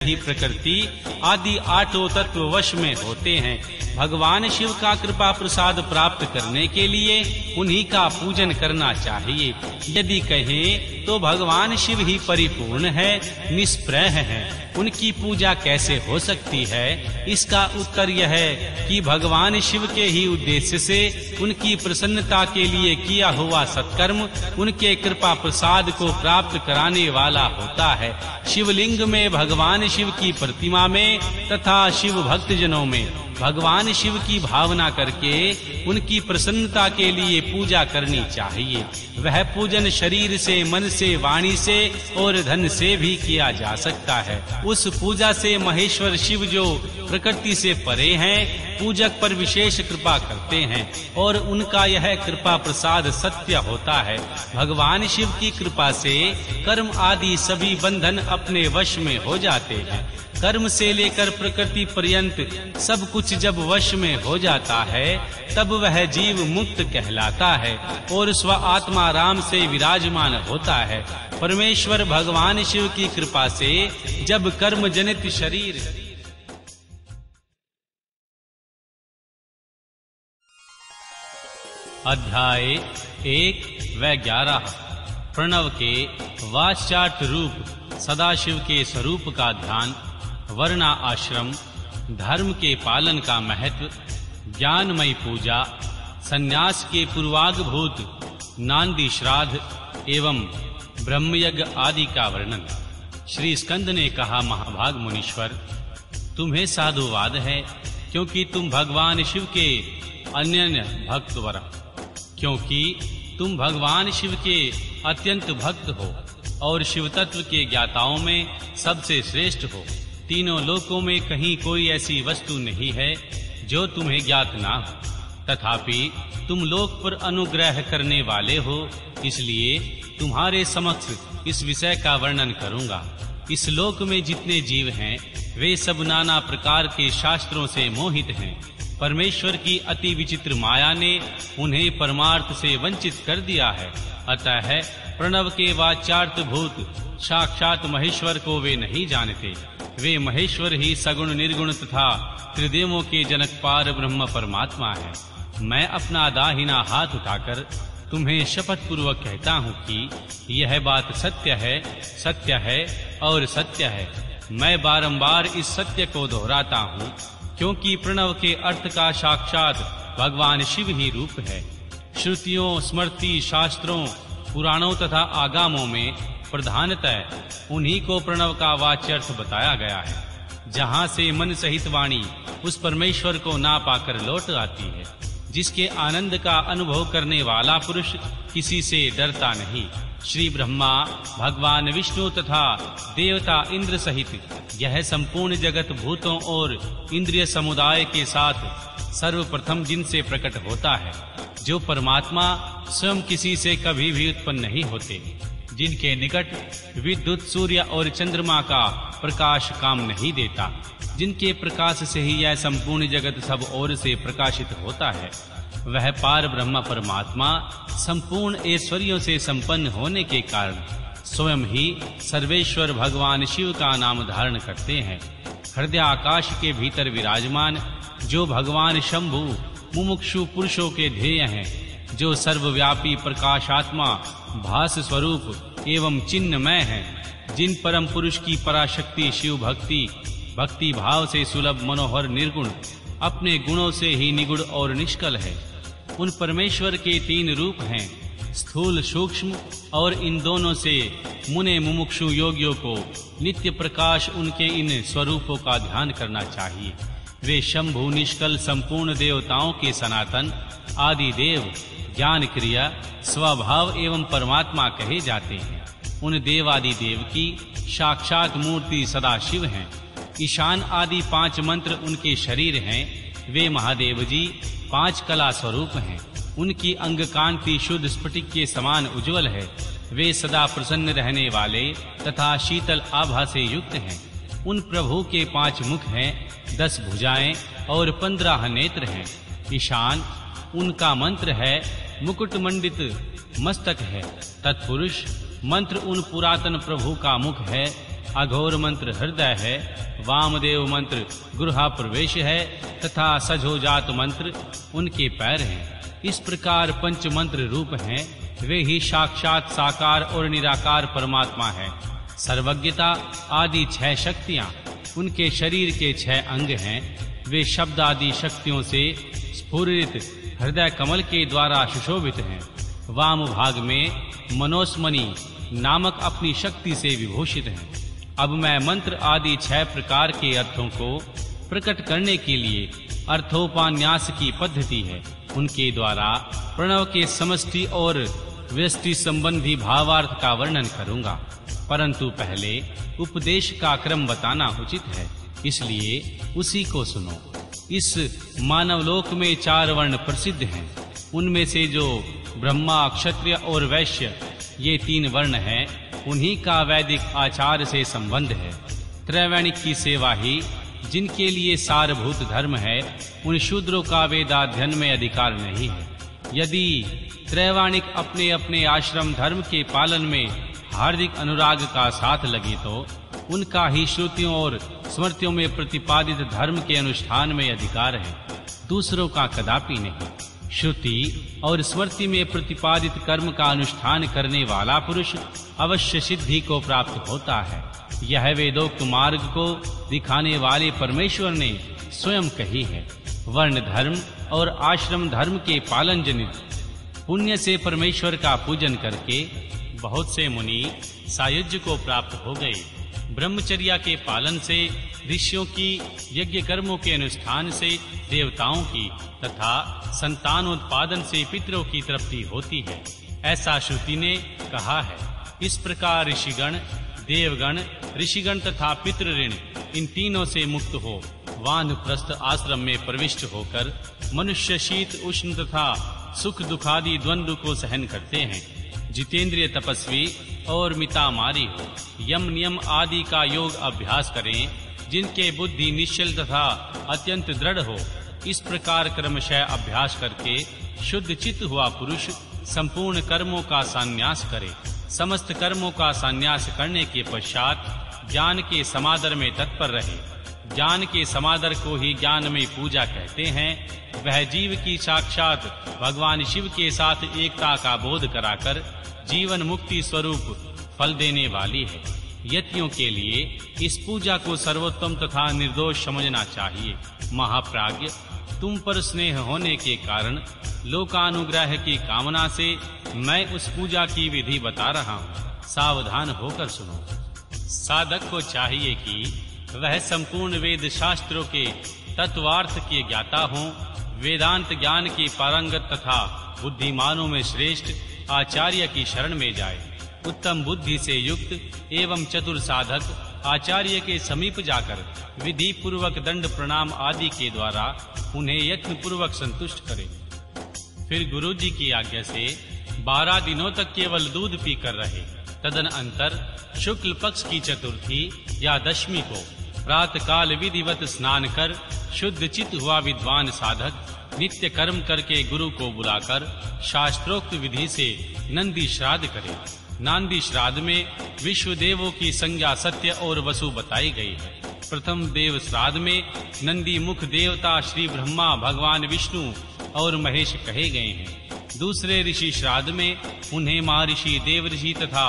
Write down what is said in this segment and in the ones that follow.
ही प्रकृति आदि आठों तत्व वश में होते हैं। भगवान शिव का कृपा प्रसाद प्राप्त करने के लिए उन्हीं का पूजन करना चाहिए। यदि कहें तो भगवान शिव ही परिपूर्ण है, निष्प्रह है, उनकी पूजा कैसे हो सकती है? इसका उत्तर यह है कि भगवान शिव के ही उद्देश्य से उनकी प्रसन्नता के लिए किया हुआ सत्कर्म उनके कृपा प्रसाद को प्राप्त कराने वाला होता है। शिवलिंग में भगवान शिव की प्रतिमा में तथा शिव भक्तजनों में भगवान शिव की भावना करके उनकी प्रसन्नता के लिए पूजा करनी चाहिए। वह पूजन शरीर से, मन से, वाणी से और धन से भी किया जा सकता है। उस पूजा से महेश्वर शिव जो प्रकृति से परे हैं, पूजक पर विशेष कृपा करते हैं और उनका यह कृपा प्रसाद सत्य होता है। भगवान शिव की कृपा से कर्म आदि सभी बंधन अपने वश में हो जाते हैं। कर्म से लेकर प्रकृति पर्यंत सब कुछ जब वश में हो जाता है, तब वह जीव मुक्त कहलाता है और स्व आत्मा राम से विराजमान होता है। परमेश्वर भगवान शिव की कृपा से जब कर्म जनित शरीर अध्याय 1 व 11 प्रणव के वाचाट रूप सदाशिव के स्वरूप का ध्यान, वर्णा आश्रम, धर्म के पालन का महत्व, ज्ञानमयी पूजा, संन्यास के पूर्वाग्भूत नांदी श्राद्ध एवं ब्रह्मयज्ञ आदि का वर्णन। श्री स्कंद ने कहा, महाभाग मुनीश्वर, तुम्हें साधुवाद है क्योंकि तुम भगवान शिव के अनन्य भक्त वर, क्योंकि तुम भगवान शिव के अत्यंत भक्त हो और शिव तत्व के ज्ञाताओं में सबसे श्रेष्ठ हो। तीनों लोकों में कहीं कोई ऐसी वस्तु नहीं है जो तुम्हें ज्ञात ना हो, तथापि तुम लोक पर अनुग्रह करने वाले हो, इसलिए तुम्हारे समक्ष इस विषय का वर्णन करूंगा। इस लोक में जितने जीव हैं, वे सब नाना प्रकार के शास्त्रों से मोहित हैं। परमेश्वर की अति विचित्र माया ने उन्हें परमार्थ से वंचित कर दिया है। अतः प्रणव के वाचार्थ भूत साक्षात महेश्वर को वे नहीं जानते। वे महेश्वर ही सगुण निर्गुण तथा त्रिदेवों के जनक पार ब्रह्म परमात्मा है। मैं अपना दाहिना हाथ उठाकर तुम्हें शपथ पूर्वक कहता हूँ कि यह बात सत्य है, सत्य है और सत्य है। मैं बारंबार इस सत्य को दोहराता हूँ क्योंकि प्रणव के अर्थ का साक्षात भगवान शिव ही रूप है। श्रुतियों, स्मृति, शास्त्रों, पुराणों तथा आगमों में प्रधानतः उन्हीं को प्रणव का वाच्यर्थ बताया गया है, जहाँ से मन सहित वाणी उस परमेश्वर को ना पाकर लौट आती है। जिसके आनंद का अनुभव करने वाला पुरुष किसी से डरता नहीं। श्री ब्रह्मा, भगवान विष्णु तथा देवता इंद्र सहित यह संपूर्ण जगत भूतों और इंद्रिय समुदाय के साथ सर्वप्रथम जिनसे प्रकट होता है, जो परमात्मा स्वयं किसी से कभी भी उत्पन्न नहीं होते, जिनके निकट विद्युत, सूर्य और चंद्रमा का प्रकाश काम नहीं देता, जिनके प्रकाश से ही यह संपूर्ण जगत सब ओर से प्रकाशित होता है, वह पार ब्रह्म परमात्मा संपूर्ण ऐश्वर्यों से संपन्न होने के कारण स्वयं ही सर्वेश्वर भगवान शिव का नाम धारण करते हैं। हृदय आकाश के भीतर विराजमान जो भगवान शंभु मुमुक्षु पुरुषों के ध्येय हैं, जो सर्वव्यापी प्रकाशात्मा भास स्वरूप एवं चिन्हमय हैं, जिन परम पुरुष की पराशक्ति शिव भक्ति भाव से सुलभ मनोहर निर्गुण अपने गुणों से ही निगुण और निष्कल है। उन परमेश्वर के तीन रूप हैं, स्थूल, सूक्ष्म, और इन दोनों से मुने मुमुक्षु योगियों को नित्य प्रकाश उनके इन स्वरूपों का ध्यान करना चाहिए। वे शंभु, निष्कल, संपूर्ण देवताओं के सनातन आदि देव, ज्ञान क्रिया, स्वभाव एवं परमात्मा कहे जाते हैं। उन देवादि देव की साक्षात मूर्ति सदाशिव हैं। ईशान आदि 5 मंत्र उनके शरीर हैं। वे महादेव जी 5 कला स्वरूप हैं। उनकी अंग कांति शुद्ध स्फटिक के समान उज्जवल है। वे सदा प्रसन्न रहने वाले तथा शीतल आभा से युक्त हैं। उन प्रभु के 5 मुख हैं, 10 भुजाएं और 15 नेत्र हैं। ईशान उनका मंत्र है, मुकुट मंडित मस्तक है। तत्पुरुष मंत्र उन पुरातन प्रभु का मुख है, अघोर मंत्र हृदय है, वामदेव मंत्र गुहा प्रवेश है तथा सजोजात मंत्र उनके पैर हैं। इस प्रकार पंच मंत्र रूप हैं, वे ही साक्षात साकार और निराकार परमात्मा है। सर्वज्ञता आदि 6 शक्तियां उनके शरीर के 6 अंग हैं। वे शब्द आदि शक्तियों से स्फुरित हृदय कमल के द्वारा सुशोभित हैं। वाम भाग में मनोस्मनी नामक अपनी शक्ति से विभूषित हैं। अब मैं मंत्र आदि 6 प्रकार के अर्थों को प्रकट करने के लिए अर्थोपन्यास की पद्धति है, उनके द्वारा प्रणव के समष्टि और व्यष्टि संबंधी भावार्थ का वर्णन करूंगा। परंतु पहले उपदेश का क्रम बताना उचित है, इसलिए उसी को सुनो। इस मानवलोक में 4 वर्ण प्रसिद्ध हैं। उनमें से जो ब्रह्मा, क्षत्रिय और वैश्य ये 3 वर्ण हैं, उन्हीं का वैदिक आचार से संबंध है। त्रैवणिक की सेवा ही जिनके लिए सारभूत धर्म है, उन शूद्रों का वेदाध्ययन में अधिकार नहीं है। यदि त्रैवाणिक अपने अपने आश्रम धर्म के पालन में हार्दिक अनुराग का साथ लगे तो उनका ही श्रुतियों और स्मृतियों में प्रतिपादित धर्म के अनुष्ठान में अधिकार है, दूसरों का कदापि नहीं। श्रुति और स्मृति में प्रतिपादित कर्म का अनुष्ठान करने वाला पुरुष अवश्य सिद्धि को प्राप्त होता है। यह वेदोक्त मार्ग को दिखाने वाले परमेश्वर ने स्वयं कही है। वर्ण धर्म और आश्रम धर्म के पालन जनित पुण्य से परमेश्वर का पूजन करके बहुत से मुनि सायुज्य को प्राप्त हो गए। ब्रह्मचर्या के पालन से ऋषियों की, यज्ञ कर्मों के अनुष्ठान से देवताओं की तथा संतानोत्पादन से पितरों की तृप्ति होती है, ऐसा श्रुति ने कहा है। इस प्रकार ऋषिगण, देवगण, ऋषिगण तथा पितृऋण इन तीनों से मुक्त हो वानप्रस्थ आश्रम में प्रविष्ट होकर मनुष्य शीत उष्ण तथा सुख दुखादि द्वंद्व को सहन करते हैं। जितेंद्रिय तपस्वी और मितामारी हो, यम नियम आदि का योग अभ्यास करें, जिनके बुद्धि निश्चल तथा अत्यंत दृढ़ हो। इस प्रकार क्रमशः अभ्यास करके शुद्ध चित्त हुआ पुरुष संपूर्ण कर्मों का संन्यास करे। समस्त कर्मों का संन्यास करने के पश्चात ज्ञान के समादर में तत्पर रहे। ज्ञान के समादर को ही ज्ञान में पूजा कहते हैं। वह जीव की साक्षात भगवान शिव के साथ एकता का बोध कराकर जीवन मुक्ति स्वरूप फल देने वाली है। यतियों के लिए इस पूजा को सर्वोत्तम तथा निर्दोष समझना चाहिए। महाप्राज्ञ, तुम पर स्नेह होने के कारण लोकानुग्रह की कामना से मैं उस पूजा की विधि बता रहा हूँ, सावधान होकर सुनो। साधक को चाहिए कि वह संपूर्ण वेद शास्त्रों के तत्वार्थ के ज्ञाता हों, वेदांत ज्ञान के पारंगत तथा बुद्धिमानों में श्रेष्ठ आचार्य की शरण में जाए। उत्तम बुद्धि से युक्त एवं चतुर साधक आचार्य के समीप जाकर विधि पूर्वक दंड प्रणाम आदि के द्वारा उन्हें यत्न पूर्वक संतुष्ट करे। फिर गुरुजी की आज्ञा से 12 दिनों तक केवल दूध पीकर रहे। तदनंतर शुक्ल पक्ष की चतुर्थी या दशमी को प्रातः काल विधिवत स्नान कर शुद्ध चित्त हुआ विद्वान साधक नित्य कर्म करके गुरु को बुलाकर शास्त्रोक्त विधि से नंदी श्राद्ध करे। नांदी श्राद्ध में विश्व देवों की संज्ञा सत्य और वसु बताई गई है। प्रथम देव श्राद्ध में नंदी मुख देवता श्री ब्रह्मा, भगवान विष्णु और महेश कहे गए हैं। दूसरे ऋषि श्राद्ध में उन्हें महर्षि, देव ऋषि तथा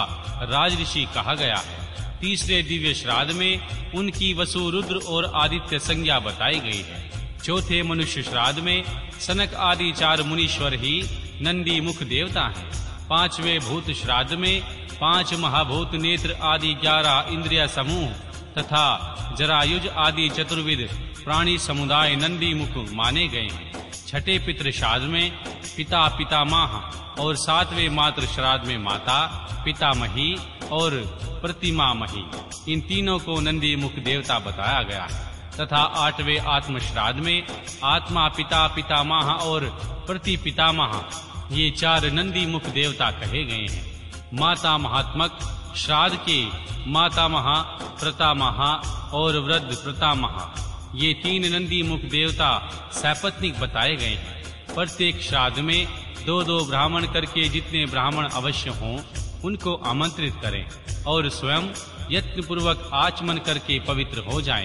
राज ऋषि कहा गया है। तीसरे दिव्य श्राद्ध में उनकी वसु, रुद्र और आदित्य संज्ञा बताई गई है। चौथे मनुष्य श्राद्ध में सनक आदि 4 मुनीश्वर ही नंदी मुख देवता हैं। पांचवें भूत श्राद्ध में 5 महाभूत, नेत्र आदि 11 इंद्रिय समूह तथा जरायुज आदि चतुर्विध प्राणी समुदाय नंदी मुख माने गए हैं। छठे पितृ श्राद्ध में पिता, पितामह और 7वें मातृ श्राद्ध में माता, पितामही और प्रतिमामही, इन तीनों को नंदी मुख देवता बताया गया है। तथा 8वें आत्म श्राद्ध में आत्मा, पिता, पितामह और प्रतिपितामह, ये 4 नंदी मुख देवता कहे गए हैं। माता महात्मक श्राद्ध के मातामह, प्रतामह और वृद्ध प्रतामह, ये 3 नंदी मुख देवता सपत्नीक बताए गए हैं। प्रत्येक श्राद्ध में 2-2 ब्राह्मण करके जितने ब्राह्मण अवश्य हों उनको आमंत्रित करें और स्वयं यत्नपूर्वक आचमन करके पवित्र हो जाएं।